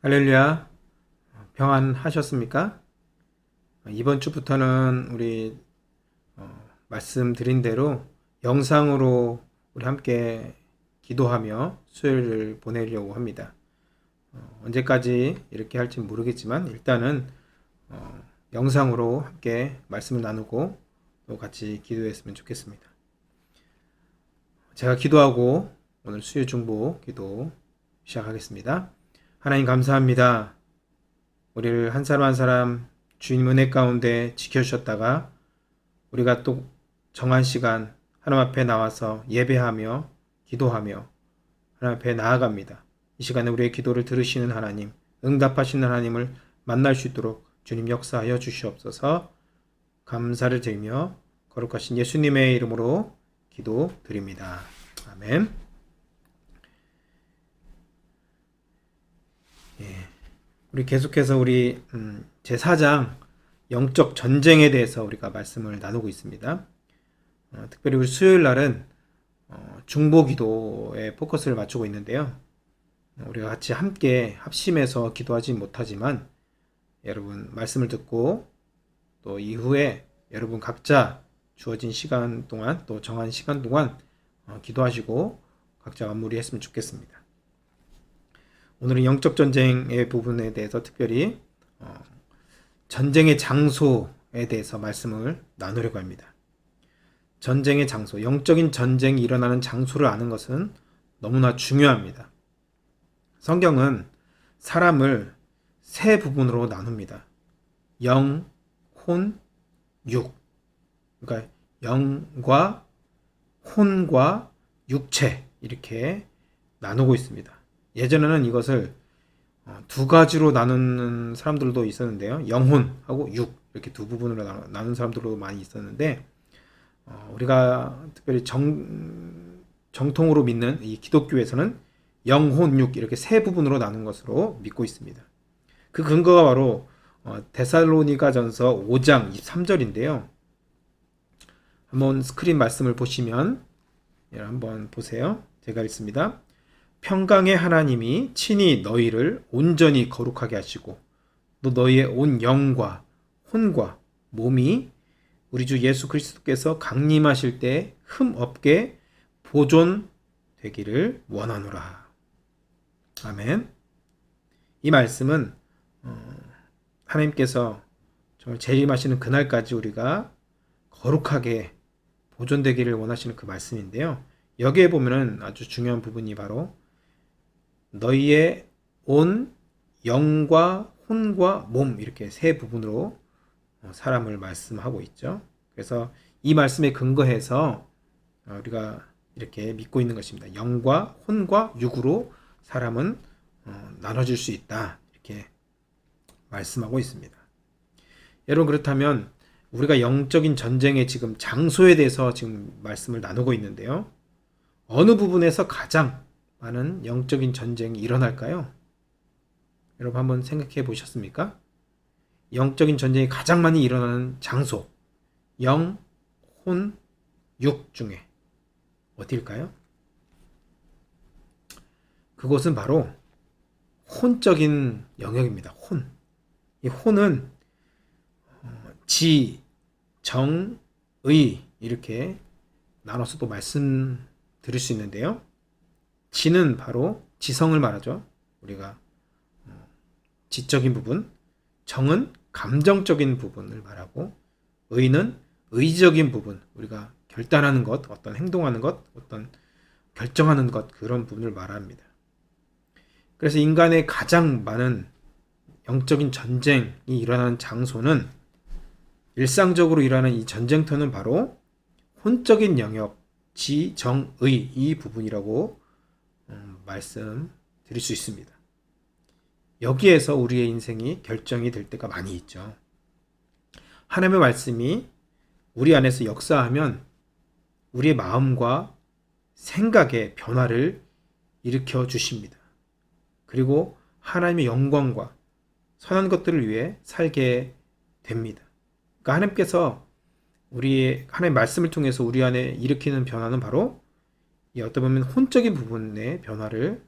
할렐루야, 평안하셨습니까? 이번 주부터는 우리 말씀드린 대로 영상으로 우리 함께 기도하며 수요일을 보내려고 합니다. 언제까지 이렇게 할지 모르겠지만 일단은 영상으로 함께 말씀을 나누고 또 같이 기도했으면 좋겠습니다. 제가 기도하고 오늘 수요 중보 기도 시작하겠습니다. 하나님 감사합니다. 우리를 한 사람 한 사람 주님 은혜 가운데 지켜주셨다가 우리가 또 정한 시간 하나님 앞에 나와서 예배하며 기도하며 하나님 앞에 나아갑니다. 이 시간에 우리의 기도를 들으시는 하나님, 응답하시는 하나님을 만날 수 있도록 주님 역사하여 주시옵소서. 감사를 드리며 거룩하신 예수님의 이름으로 기도드립니다. 아멘. 우리 계속해서 우리 제4장 영적 전쟁에 대해서 우리가 말씀을 나누고 있습니다. 특별히 우리 수요일 날은 중보 기도에 포커스를 맞추고 있는데요. 우리가 같이 함께 합심해서 기도하지 못하지만 여러분 말씀을 듣고 또 이후에 여러분 각자 주어진 시간 동안 또 정한 시간 동안 기도하시고 각자 마무리했으면 좋겠습니다. 오늘은 영적 전쟁의 부분에 대해서 특별히 전쟁의 장소에 대해서 말씀을 나누려고 합니다. 전쟁의 장소, 영적인 전쟁이 일어나는 장소를 아는 것은 너무나 중요합니다. 성경은 사람을 세 부분으로 나눕니다. 영, 혼, 육. 그러니까 영과 혼과 육체 이렇게 나누고 있습니다. 예전에는 이것을 두 가지로 나누는 사람들도 있었는데요. 영혼하고 육 이렇게 두 부분으로 나눈 사람들도 많이 있었는데 우리가 특별히 정통으로 믿는 이 기독교에서는 영혼, 육 이렇게 세 부분으로 나눈 것으로 믿고 있습니다. 그 근거가 바로 데살로니가전서 5장 23절인데요. 한번 스크린 말씀을 보시면 한번 보세요. 제가 읽습니다. 평강의 하나님이 친히 너희를 온전히 거룩하게 하시고 또 너희의 온 영과 혼과 몸이 우리 주 예수 그리스도께서 강림하실 때 흠 없게 보존되기를 원하노라. 아멘. 이 말씀은 하나님께서 정말 재림하시는 그날까지 우리가 거룩하게 보존되기를 원하시는 그 말씀인데요. 여기에 보면은 아주 중요한 부분이 바로 너희의 온 영과 혼과 몸 이렇게 세 부분으로 사람을 말씀하고 있죠. 그래서 이 말씀에 근거해서 우리가 이렇게 믿고 있는 것입니다. 영과 혼과 육으로 사람은 나눠질 수 있다. 이렇게 말씀하고 있습니다. 여러분 그렇다면 우리가 영적인 전쟁의 지금 장소에 대해서 지금 말씀을 나누고 있는데요. 어느 부분에서 가장 많은 영적인 전쟁이 일어날까요? 여러분 한번 생각해 보셨습니까? 영적인 전쟁이 가장 많이 일어나는 장소, 영, 혼, 육 중에 어디일까요? 그것은 바로 혼적인 영역입니다. 혼. 이 혼은 지, 정, 의 이렇게 나눠서 또 말씀드릴 수 있는데요. 지는 바로 지성을 말하죠. 우리가 지적인 부분, 정은 감정적인 부분을 말하고 의는 의지적인 부분, 우리가 결단하는 것, 어떤 행동하는 것, 어떤 결정하는 것 그런 부분을 말합니다. 그래서 인간의 가장 많은 영적인 전쟁이 일어나는 장소는 일상적으로 일어나는 이 전쟁터는 바로 혼적인 영역, 지, 정, 의 이 부분이라고 말씀드릴 수 있습니다. 여기에서 우리의 인생이 결정이 될 때가 많이 있죠. 하나님의 말씀이 우리 안에서 역사하면 우리의 마음과 생각의 변화를 일으켜 주십니다. 그리고 하나님의 영광과 선한 것들을 위해 살게 됩니다. 그러니까 하나님께서 우리의 하나님의 말씀을 통해서 우리 안에 일으키는 변화는 바로 이 어떻게 보면 혼적인 부분의 변화를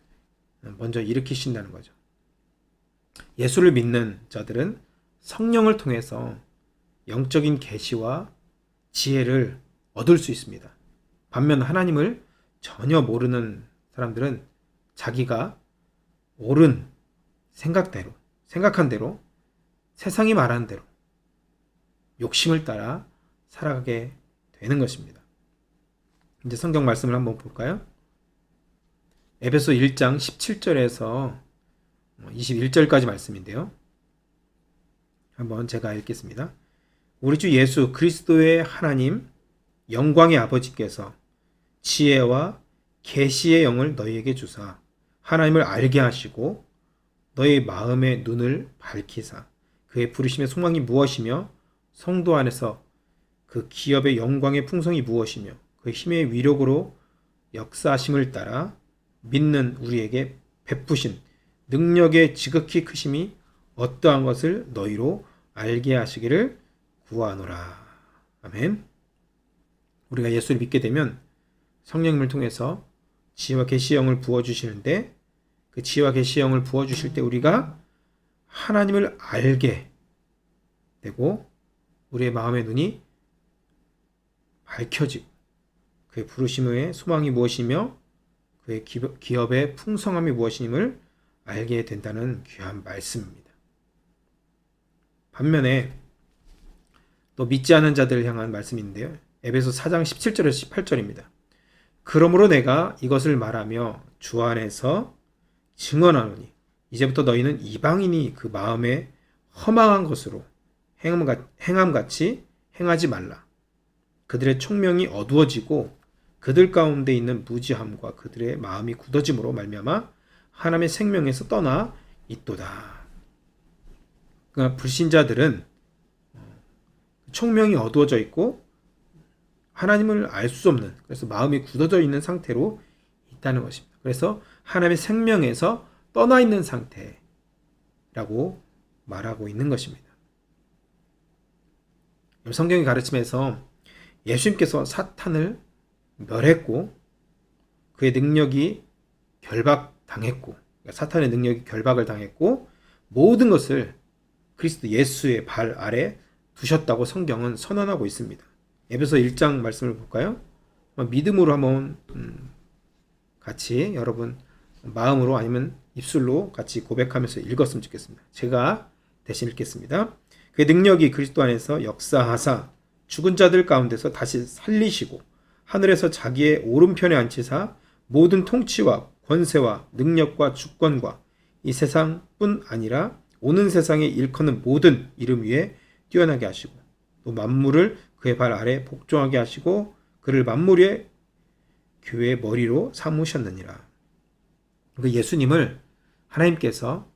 먼저 일으키신다는 거죠. 예수를 믿는 자들은 성령을 통해서 영적인 계시와 지혜를 얻을 수 있습니다. 반면 하나님을 전혀 모르는 사람들은 자기가 옳은 생각한 대로, 세상이 말하는 대로 욕심을 따라 살아가게 되는 것입니다. 이제 성경 말씀을 한번 볼까요? 에베소 1장 17절에서 21절까지 말씀인데요. 한번 제가 읽겠습니다. 우리 주 예수 그리스도의 하나님 영광의 아버지께서 지혜와 계시의 영을 너희에게 주사 하나님을 알게 하시고 너희 마음의 눈을 밝히사 그의 부르심의 소망이 무엇이며 성도 안에서 그 기업의 영광의 풍성이 무엇이며 그 힘의 위력으로 역사하심을 따라 믿는 우리에게 베푸신 능력의 지극히 크심이 어떠한 것을 너희로 알게 하시기를 구하노라. 아멘. 우리가 예수를 믿게 되면 성령님을 통해서 지혜와 계시의 영을 부어주시는데 그 지혜와 계시의 영을 부어주실 때 우리가 하나님을 알게 되고 우리의 마음의 눈이 밝혀지고 그의 부르심의 소망이 무엇이며 그의 기업의 풍성함이 무엇임을 알게 된다는 귀한 말씀입니다. 반면에 또 믿지 않은 자들을 향한 말씀인데요. 에베소 4장 17절에서 18절입니다. 그러므로 내가 이것을 말하며 주 안에서 증언하노니 이제부터 너희는 이방인이 그 마음에 허망한 것으로 행함같이 행하지 말라. 그들의 총명이 어두워지고 그들 가운데 있는 무지함과 그들의 마음이 굳어짐으로 말미암아 하나님의 생명에서 떠나 있도다. 그러니까 불신자들은 총명이 어두워져 있고 하나님을 알 수 없는, 그래서 마음이 굳어져 있는 상태로 있다는 것입니다. 그래서 하나님의 생명에서 떠나 있는 상태라고 말하고 있는 것입니다. 성경의 가르침에서 예수님께서 사탄을 멸했고 그의 능력이 결박당했고, 그러니까 사탄의 능력이 결박을 당했고 모든 것을 그리스도 예수의 발 아래 두셨다고 성경은 선언하고 있습니다. 에베소 1장 말씀을 볼까요? 믿음으로 한번 같이 여러분 마음으로 아니면 입술로 같이 고백하면서 읽었으면 좋겠습니다. 제가 대신 읽겠습니다. 그의 능력이 그리스도 안에서 역사하사 죽은 자들 가운데서 다시 살리시고 하늘에서 자기의 오른편에 앉히사 모든 통치와 권세와 능력과 주권과 이 세상뿐 아니라 오는 세상에 일컫는 모든 이름 위에 뛰어나게 하시고 또 만물을 그의 발 아래 복종하게 하시고 그를 만물 위에 교회의 머리로 삼으셨느니라. 그 예수님을 하나님께서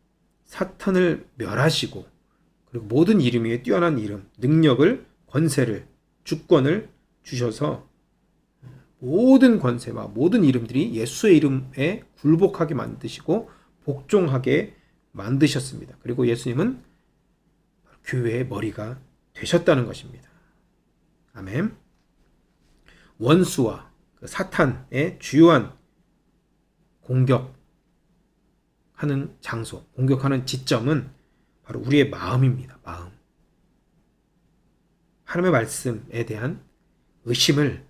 사탄을 멸하시고 그리고 모든 이름 위에 뛰어난 이름, 능력을, 권세를, 주권을 주셔서 모든 권세와 모든 이름들이 예수의 이름에 굴복하게 만드시고 복종하게 만드셨습니다. 그리고 예수님은 교회의 머리가 되셨다는 것입니다. 아멘. 원수와 그 사탄의 주요한 공격하는 장소, 공격하는 지점은 바로 우리의 마음입니다. 마음. 하나님의 말씀에 대한 의심을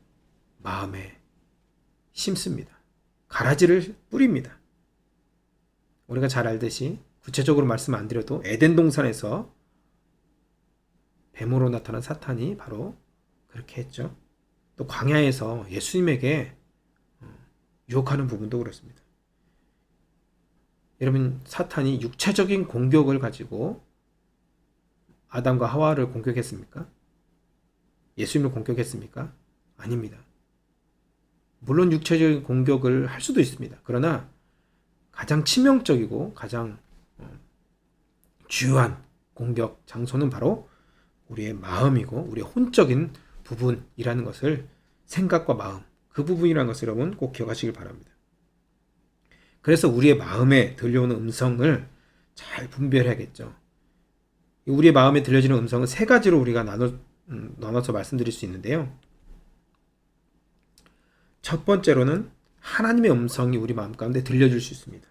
마음에 심습니다. 가라지를 뿌립니다. 우리가 잘 알듯이 구체적으로 말씀 안 드려도 에덴 동산에서 뱀으로 나타난 사탄이 바로 그렇게 했죠. 또 광야에서 예수님에게 유혹하는 부분도 그렇습니다. 여러분, 사탄이 육체적인 공격을 가지고 아담과 하와를 공격했습니까? 예수님을 공격했습니까? 아닙니다. 물론 육체적인 공격을 할 수도 있습니다. 그러나 가장 치명적이고 가장 주요한 공격 장소는 바로 우리의 마음이고 우리의 혼적인 부분이라는 것을, 생각과 마음, 그 부분이라는 것을 여러분 꼭 기억하시길 바랍니다. 그래서 우리의 마음에 들려오는 음성을 잘 분별해야겠죠. 우리의 마음에 들려지는 음성은 세 가지로 우리가 나눠서 말씀드릴 수 있는데요. 첫 번째로는 하나님의 음성이 우리 마음 가운데 들려질 수 있습니다.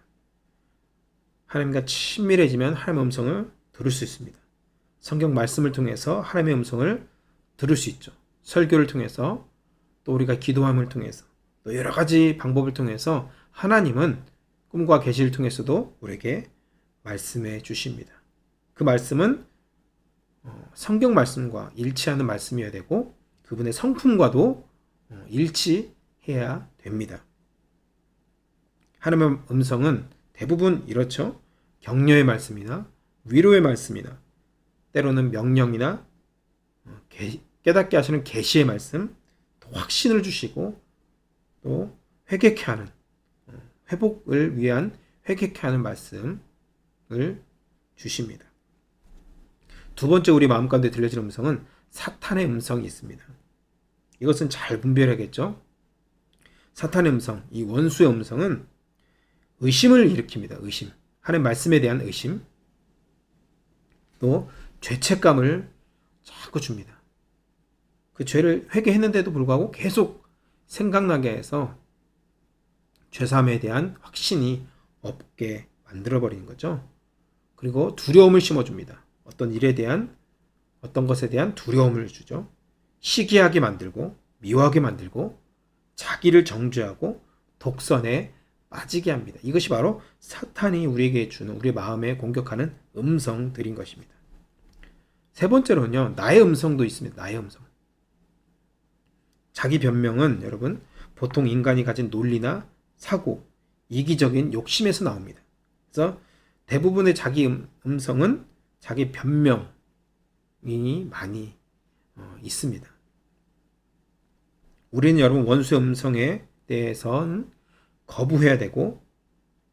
하나님과 친밀해지면 하나님의 음성을 들을 수 있습니다. 성경 말씀을 통해서 하나님의 음성을 들을 수 있죠. 설교를 통해서, 또 우리가 기도함을 통해서, 또 여러 가지 방법을 통해서 하나님은 꿈과 계시를 통해서도 우리에게 말씀해 주십니다. 그 말씀은 성경 말씀과 일치하는 말씀이어야 되고 그분의 성품과도 일치해야 됩니다. 하나님의 음성은 대부분 이렇죠. 격려의 말씀이나 위로의 말씀이나 때로는 명령이나 깨닫게 하시는 계시의 말씀, 또 확신을 주시고 또 회개케 하는, 회복을 위한 회개케 하는 말씀을 주십니다. 두 번째 우리 마음 가운데 들려지는 음성은 사탄의 음성이 있습니다. 이것은 잘 분별해야겠죠. 사탄의 음성, 이 원수의 음성은 의심을 일으킵니다. 의심. 하나님 말씀에 대한 의심. 또 죄책감을 자꾸 줍니다. 그 죄를 회개했는데도 불구하고 계속 생각나게 해서 죄사함에 대한 확신이 없게 만들어버리는 거죠. 그리고 두려움을 심어줍니다. 어떤 일에 대한, 어떤 것에 대한 두려움을 주죠. 시기하게 만들고 미워하게 만들고 자기를 정죄하고 독선에 빠지게 합니다. 이것이 바로 사탄이 우리에게 주는, 우리 마음에 공격하는 음성들인 것입니다. 세 번째로는요, 나의 음성도 있습니다. 나의 음성. 자기 변명은 여러분 보통 인간이 가진 논리나 사고, 이기적인 욕심에서 나옵니다. 그래서 대부분의 자기 음성은 자기 변명이 많이 있습니다. 우리는 여러분 원수의 음성에 대해서는 거부해야 되고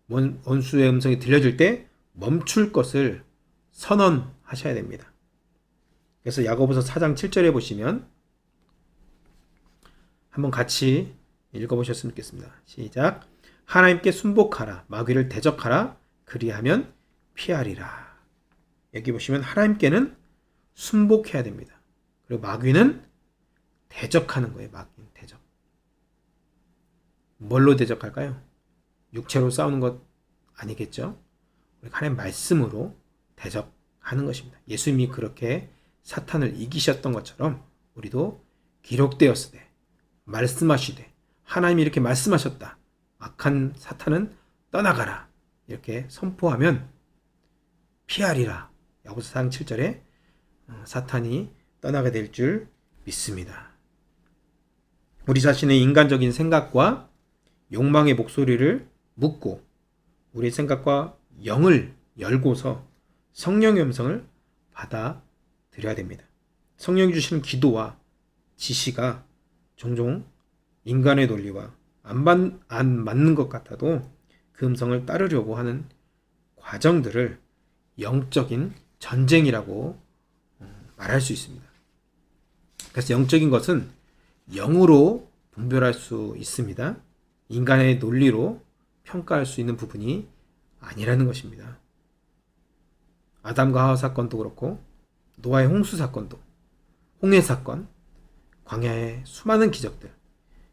원수의 음성이 들려질 때 멈출 것을 선언하셔야 됩니다. 그래서 야고보서 4장 7절에 보시면 한번 같이 읽어보셨으면 좋겠습니다. 시작. 하나님께 순복하라, 마귀를 대적하라, 그리하면 피하리라. 여기 보시면 하나님께는 순복해야 됩니다. 그리고 마귀는 대적하는 거예요. 마귀는 대적. 뭘로 대적할까요? 육체로 싸우는 것 아니겠죠? 하나님 말씀으로 대적하는 것입니다. 예수님이 그렇게 사탄을 이기셨던 것처럼 우리도 기록되었으되 말씀하시되 하나님이 이렇게 말씀하셨다. 악한 사탄은 떠나가라. 이렇게 선포하면 피하리라. 야고보서 4장 7절에 사탄이 떠나게 될 줄 믿습니다. 우리 자신의 인간적인 생각과 욕망의 목소리를 묻고 우리 생각과 영을 열고서 성령의 음성을 받아들여야 됩니다. 성령이 주시는 기도와 지시가 종종 인간의 논리와 안 맞는 것 같아도 그 음성을 따르려고 하는 과정들을 영적인 전쟁이라고 말할 수 있습니다. 그래서 영적인 것은 영으로 분별할 수 있습니다. 인간의 논리로 평가할 수 있는 부분이 아니라는 것입니다. 아담과 하와 사건도 그렇고 노아의 홍수 사건도, 홍해 사건, 광야의 수많은 기적들,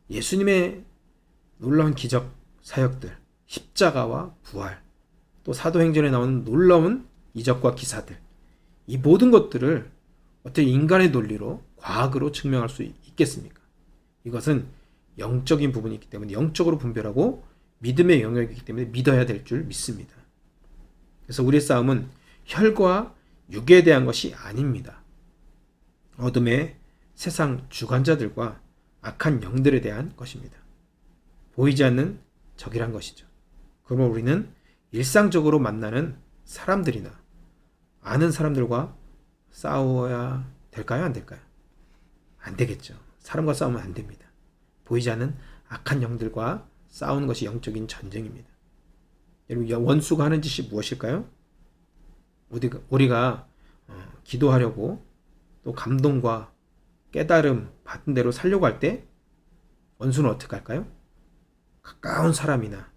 예수님의 놀라운 기적 사역들, 십자가와 부활, 또 사도행전에 나오는 놀라운 이적과 기사들, 이 모든 것들을 어떻게 인간의 논리로, 과학으로 증명할 수 있겠습니까? 이것은 영적인 부분이 있기 때문에 영적으로 분별하고 믿음의 영역이기 때문에 믿어야 될 줄 믿습니다. 그래서 우리의 싸움은 혈과 육에 대한 것이 아닙니다. 어둠의 세상 주관자들과 악한 영들에 대한 것입니다. 보이지 않는 적이란 것이죠. 그러면 우리는 일상적으로 만나는 사람들이나 아는 사람들과 싸워야 될까요? 안 될까요? 안 되겠죠. 사람과 싸우면 안 됩니다. 보이지 않는 악한 영들과 싸우는 것이 영적인 전쟁입니다. 여러분, 원수가 하는 짓이 무엇일까요? 우리가 기도하려고 또 감동과 깨달음 받은 대로 살려고 할 때 원수는 어떻게 할까요? 가까운 사람이나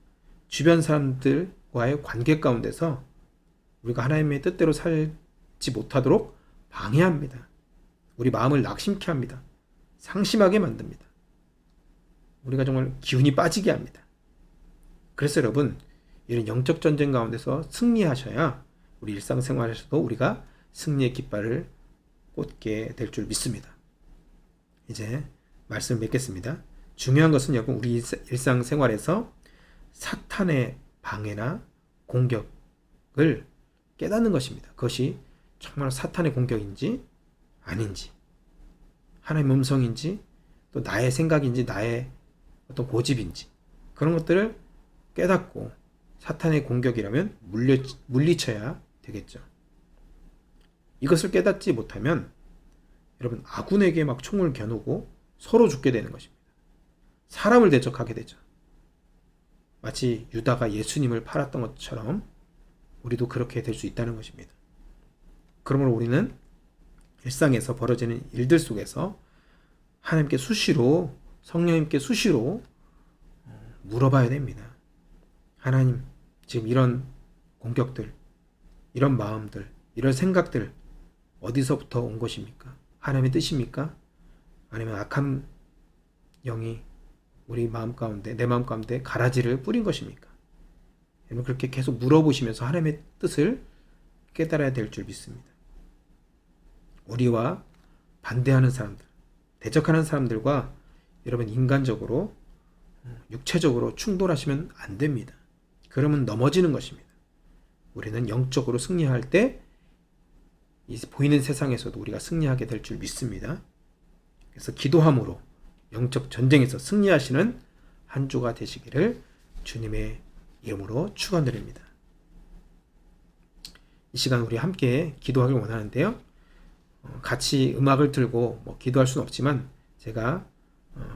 주변 사람들과의 관계 가운데서 우리가 하나님의 뜻대로 살지 못하도록 방해합니다. 우리 마음을 낙심케 합니다. 상심하게 만듭니다. 우리가 정말 기운이 빠지게 합니다. 그래서 여러분, 이런 영적 전쟁 가운데서 승리하셔야 우리 일상생활에서도 우리가 승리의 깃발을 꽂게 될 줄 믿습니다. 이제 말씀을 맺겠습니다. 중요한 것은 여러분 우리 일상생활에서 사탄의 방해나 공격을 깨닫는 것입니다. 그것이 정말 사탄의 공격인지 아닌지, 하나님의 음성인지, 또 나의 생각인지, 나의 어떤 고집인지, 그런 것들을 깨닫고 사탄의 공격이라면 물리쳐야 되겠죠. 이것을 깨닫지 못하면 여러분 아군에게 막 총을 겨누고 서로 죽게 되는 것입니다. 사람을 대적하게 되죠. 마치 유다가 예수님을 팔았던 것처럼 우리도 그렇게 될 수 있다는 것입니다. 그러므로 우리는 일상에서 벌어지는 일들 속에서 하나님께 수시로, 성령님께 수시로 물어봐야 됩니다. 하나님, 지금 이런 공격들, 이런 마음들, 이런 생각들 어디서부터 온 것입니까? 하나님의 뜻입니까? 아니면 악한 영이 우리 마음 가운데, 내 마음 가운데 가라지를 뿌린 것입니까? 여러분 그렇게 계속 물어보시면서 하나님의 뜻을 깨달아야 될 줄 믿습니다. 우리와 반대하는 사람들, 대적하는 사람들과 여러분 인간적으로, 육체적으로 충돌하시면 안 됩니다. 그러면 넘어지는 것입니다. 우리는 영적으로 승리할 때 이 보이는 세상에서도 우리가 승리하게 될 줄 믿습니다. 그래서 기도함으로 영적 전쟁에서 승리하시는 한 주가 되시기를 주님의 이름으로 축원드립니다. 이 시간 우리 함께 기도하길 원하는데요. 같이 음악을 틀고 기도할 수는 없지만 제가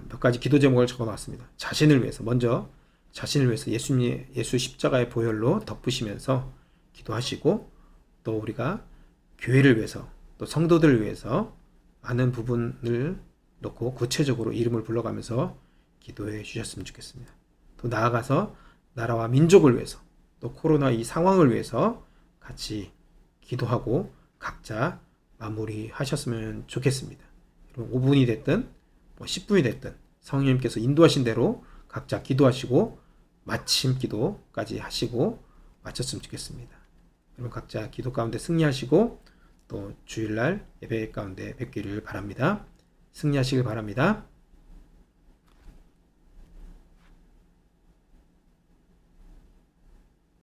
몇 가지 기도 제목을 적어놨습니다. 자신을 위해서, 먼저 자신을 위해서 예수 십자가의 보혈로 덮으시면서 기도하시고, 또 우리가 교회를 위해서, 또 성도들을 위해서 많은 부분을 놓고 구체적으로 이름을 불러가면서 기도해 주셨으면 좋겠습니다. 또 나아가서 나라와 민족을 위해서, 또 코로나 이 상황을 위해서 같이 기도하고 각자 마무리하셨으면 좋겠습니다. 여러분 5분이 됐든 10분이 됐든 성령님께서 인도하신 대로 각자 기도하시고 마침 기도까지 하시고 마쳤으면 좋겠습니다. 여러분 각자 기도 가운데 승리하시고 또 주일날 예배 가운데 뵙기를 바랍니다. 승리하시길 바랍니다.